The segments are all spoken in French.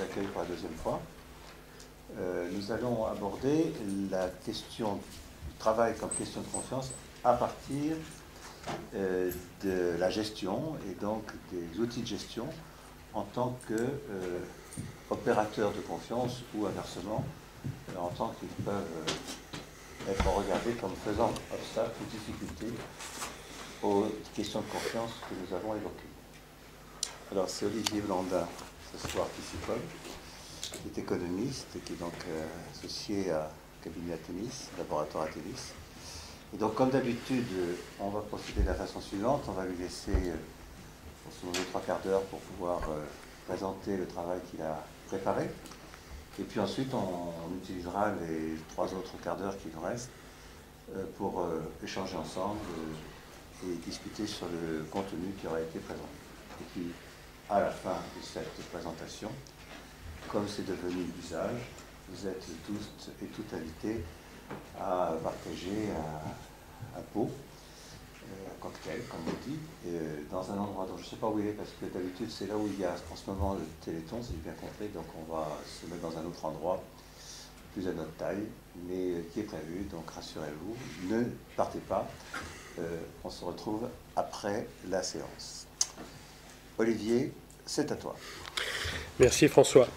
accueille pour la deuxième fois. Nous allons aborder la question du travail comme question de confiance à partir de la gestion et donc des outils de gestion en tant qu'opérateur de confiance ou inversement, en tant qu'ils peuvent être regardés comme faisant obstacle ou difficulté aux questions de confiance que nous avons évoquées. Alors c'est Olivier Blandin, ce soir, qui s'y colle, qui est économiste et qui est donc associé à cabinet Athémis, laboratoire Athémis. Et donc comme d'habitude, on va procéder de la façon suivante, on va lui laisser grosso 3 quarts d'heure pour pouvoir présenter le travail qu'il a préparé. Et puis ensuite, on utilisera les 3 autres quarts d'heure qui nous restent pour échanger ensemble et discuter sur le contenu qui aura été présenté. Et puis, à la fin de cette présentation, comme c'est devenu l'usage, vous êtes tous et toutes invités à partager un pot, un cocktail, comme on dit, dans un endroit dont je ne sais pas où il est, parce que d'habitude c'est là où il y a en ce moment le Téléthon, si j'ai bien compris, donc on va se mettre dans un autre endroit, plus à notre taille, mais qui est prévu, donc rassurez-vous, ne partez pas, on se retrouve après la séance. Olivier, c'est à toi. Merci François.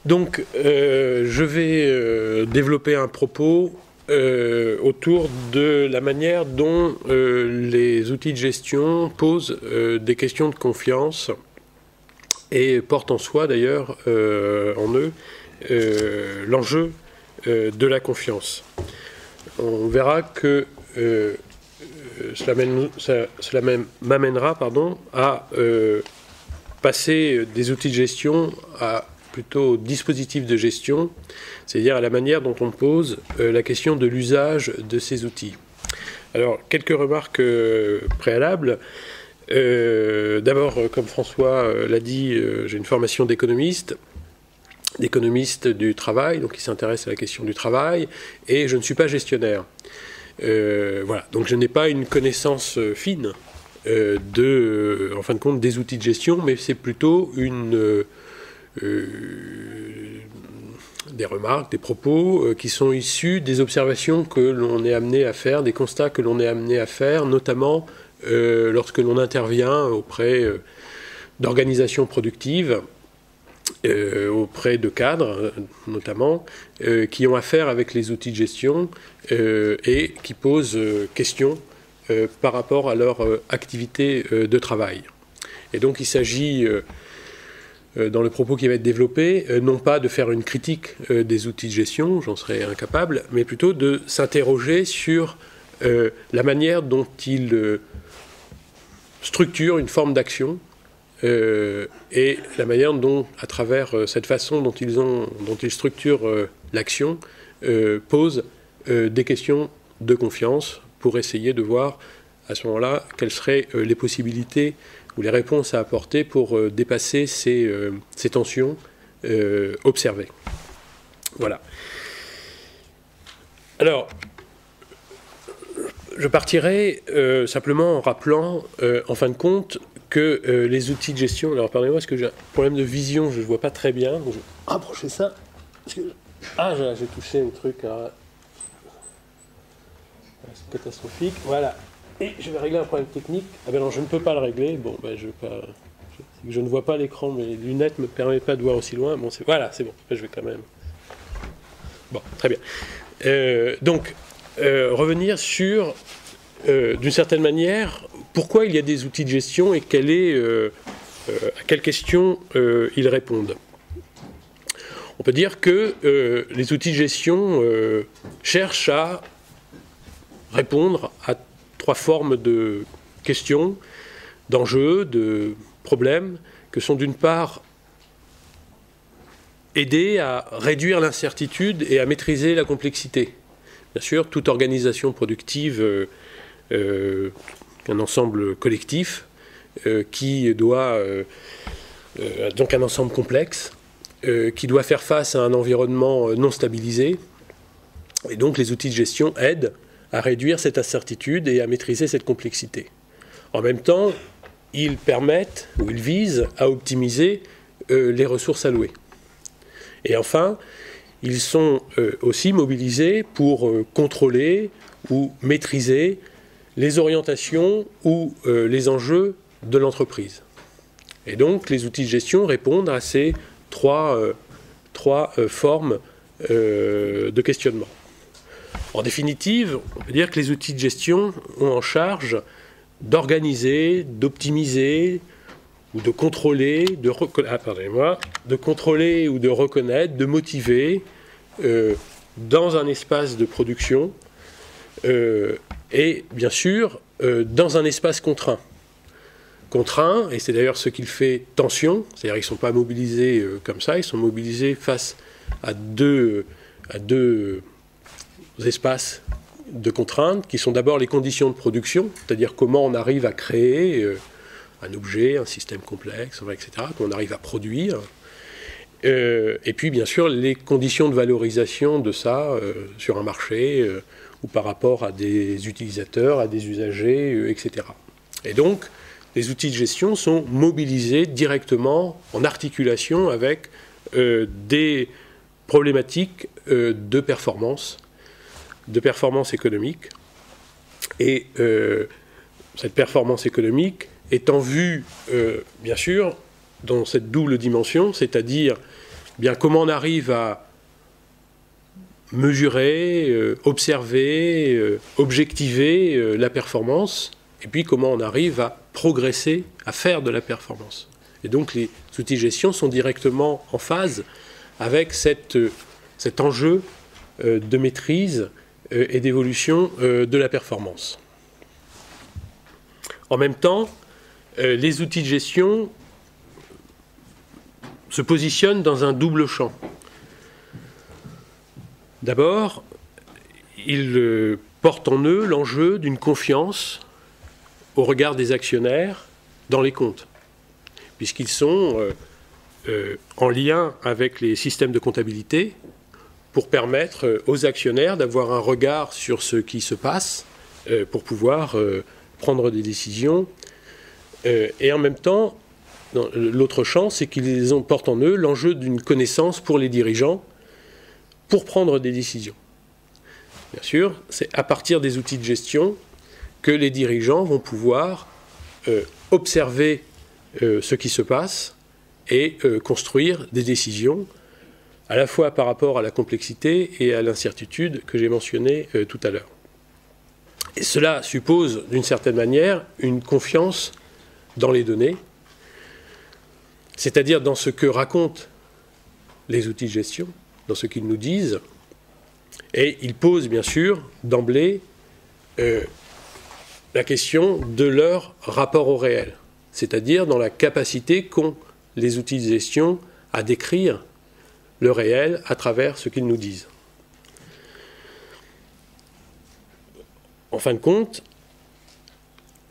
Donc, je vais développer un propos autour de la manière dont les outils de gestion posent des questions de confiance et portent en soi d'ailleurs en eux l'enjeu de la confiance. On verra que cela m'amènera à passer des outils de gestion à plutôt dispositif de gestion, c'est-à-dire à la manière dont on pose la question de l'usage de ces outils. Alors, quelques remarques préalables. D'abord, comme François l'a dit, j'ai une formation d'économiste du travail, donc qui s'intéresse à la question du travail, et je ne suis pas gestionnaire. Voilà, donc je n'ai pas une connaissance fine en fin de compte, des outils de gestion, mais c'est plutôt des remarques, des propos qui sont issus des observations que l'on est amené à faire, des constats que l'on est amené à faire, notamment lorsque l'on intervient auprès d'organisations productives, auprès de cadres notamment, qui ont affaire avec les outils de gestion et qui posent question par rapport à leur activité de travail. Et donc il s'agit dans le propos qui va être développé, non pas de faire une critique des outils de gestion, j'en serais incapable, mais plutôt de s'interroger sur la manière dont ils structurent une forme d'action et la manière dont, à travers cette façon dont ils structurent l'action, posent des questions de confiance pour essayer de voir à ce moment-là quelles seraient les possibilités ou les réponses à apporter pour dépasser ces tensions observées. Voilà. Alors, je partirai simplement en rappelant, en fin de compte, que les outils de gestion... Alors, pardonnez-moi, parce que j'ai un problème de vision, je ne vois pas très bien. Donc je vais rapprocher ça. Parce que, j'ai touché un truc c'est catastrophique. Voilà. Et je vais régler un problème technique. Ah ben non, je ne peux pas le régler. Bon, ben je ne vois pas l'écran, mais les lunettes ne me permettent pas de voir aussi loin. Bon, voilà, c'est bon. Je vais quand même... Bon, très bien. Donc, revenir sur, d'une certaine manière, pourquoi il y a des outils de gestion et à quelles questions ils répondent. On peut dire que les outils de gestion cherchent à répondre à 3 formes de questions, d'enjeux, de problèmes, que sont d'une part aider à réduire l'incertitude et à maîtriser la complexité. Bien sûr, toute organisation productive, un ensemble collectif, qui doit, donc un ensemble complexe, qui doit faire face à un environnement non stabilisé. Et donc les outils de gestion aident à réduire cette incertitude et à maîtriser cette complexité. En même temps, ils permettent, ou ils visent à optimiser les ressources allouées. Et enfin, ils sont aussi mobilisés pour contrôler ou maîtriser les orientations ou les enjeux de l'entreprise. Et donc, les outils de gestion répondent à ces trois formes de questionnement. En définitive, on peut dire que les outils de gestion ont en charge d'organiser, d'optimiser ou de contrôler, de contrôler ou de reconnaître, de motiver dans un espace de production et bien sûr dans un espace contraint. Contraint, et c'est d'ailleurs ce qu'il fait tension, c'est-à-dire qu'ils ne sont pas mobilisés comme ça, ils sont mobilisés face à deux espaces de contraintes qui sont d'abord les conditions de production, c'est-à-dire comment on arrive à créer un objet, un système complexe, etc., qu'on arrive à produire. Et puis, bien sûr, les conditions de valorisation de ça sur un marché ou par rapport à des utilisateurs, à des usagers, etc. Et donc, les outils de gestion sont mobilisés directement en articulation avec des problématiques de performance économique. Et cette performance économique est en vue, bien sûr, dans cette double dimension, c'est-à-dire bien comment on arrive à mesurer, observer, objectiver la performance, et puis comment on arrive à progresser, à faire de la performance. Et donc les outils de gestion sont directement en phase avec cet enjeu de maîtrise et d'évolution de la performance. En même temps, les outils de gestion se positionnent dans un double champ. D'abord, ils portent en eux l'enjeu d'une confiance au regard des actionnaires dans les comptes, puisqu'ils sont en lien avec les systèmes de comptabilité pour permettre aux actionnaires d'avoir un regard sur ce qui se passe pour pouvoir prendre des décisions. Et en même temps, l'autre champ, c'est qu'ils portent en eux l'enjeu d'une connaissance pour les dirigeants pour prendre des décisions. Bien sûr, c'est à partir des outils de gestion que les dirigeants vont pouvoir observer ce qui se passe et construire des décisions, à la fois par rapport à la complexité et à l'incertitude que j'ai mentionné tout à l'heure. Et cela suppose, d'une certaine manière, une confiance dans les données, c'est-à-dire dans ce que racontent les outils de gestion, dans ce qu'ils nous disent, et ils posent bien sûr d'emblée la question de leur rapport au réel, c'est-à-dire dans la capacité qu'ont les outils de gestion à décrire le réel à travers ce qu'ils nous disent. En fin de compte,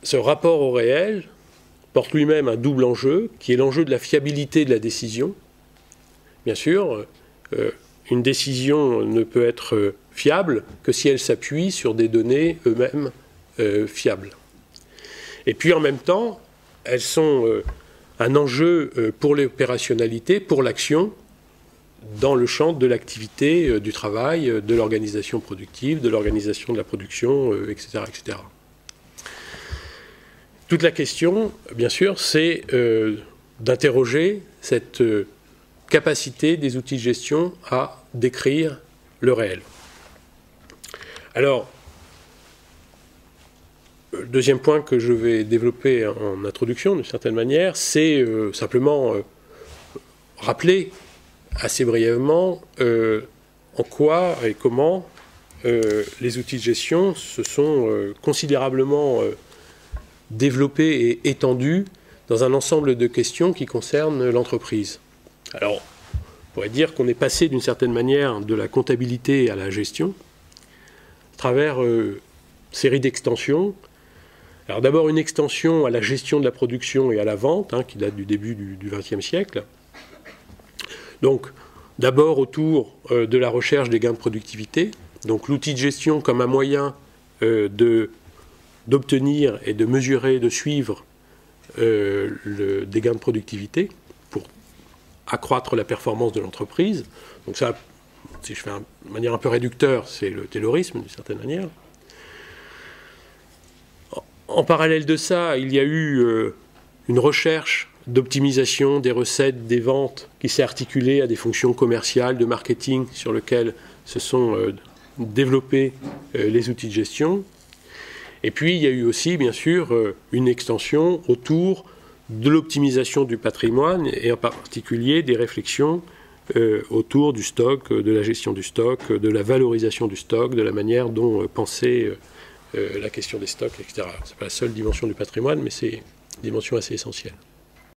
ce rapport au réel porte lui-même un double enjeu, qui est l'enjeu de la fiabilité de la décision. Bien sûr, une décision ne peut être fiable que si elle s'appuie sur des données eux-mêmes fiables. Et puis en même temps, elles sont un enjeu pour l'opérationnalité, pour l'action, dans le champ de l'activité, du travail, de l'organisation productive, de l'organisation de la production, etc., etc. Toute la question, bien sûr, c'est d'interroger cette capacité des outils de gestion à décrire le réel. Alors, le deuxième point que je vais développer en introduction, d'une certaine manière, c'est simplement rappeler assez brièvement en quoi et comment les outils de gestion se sont considérablement développés et étendus dans un ensemble de questions qui concernent l'entreprise. Alors, on pourrait dire qu'on est passé d'une certaine manière de la comptabilité à la gestion à travers série d'extensions. Alors d'abord une extension à la gestion de la production et à la vente, qui date du début du XXe siècle. Donc d'abord autour de la recherche des gains de productivité, donc l'outil de gestion comme un moyen d'obtenir et de mesurer, de suivre des gains de productivité pour accroître la performance de l'entreprise. Donc ça, si je fais de manière un peu réducteur, c'est le taylorisme, d'une certaine manière. En parallèle de ça, il y a eu une recherche d'optimisation des recettes, des ventes, qui s'est articulée à des fonctions commerciales, de marketing, sur lesquelles se sont développés les outils de gestion. Et puis, il y a eu aussi, bien sûr, une extension autour de l'optimisation du patrimoine, et en particulier des réflexions autour du stock, de la gestion du stock, de la valorisation du stock, de la manière dont penser la question des stocks, etc. Ce n'est pas la seule dimension du patrimoine, mais c'est une dimension assez essentielle.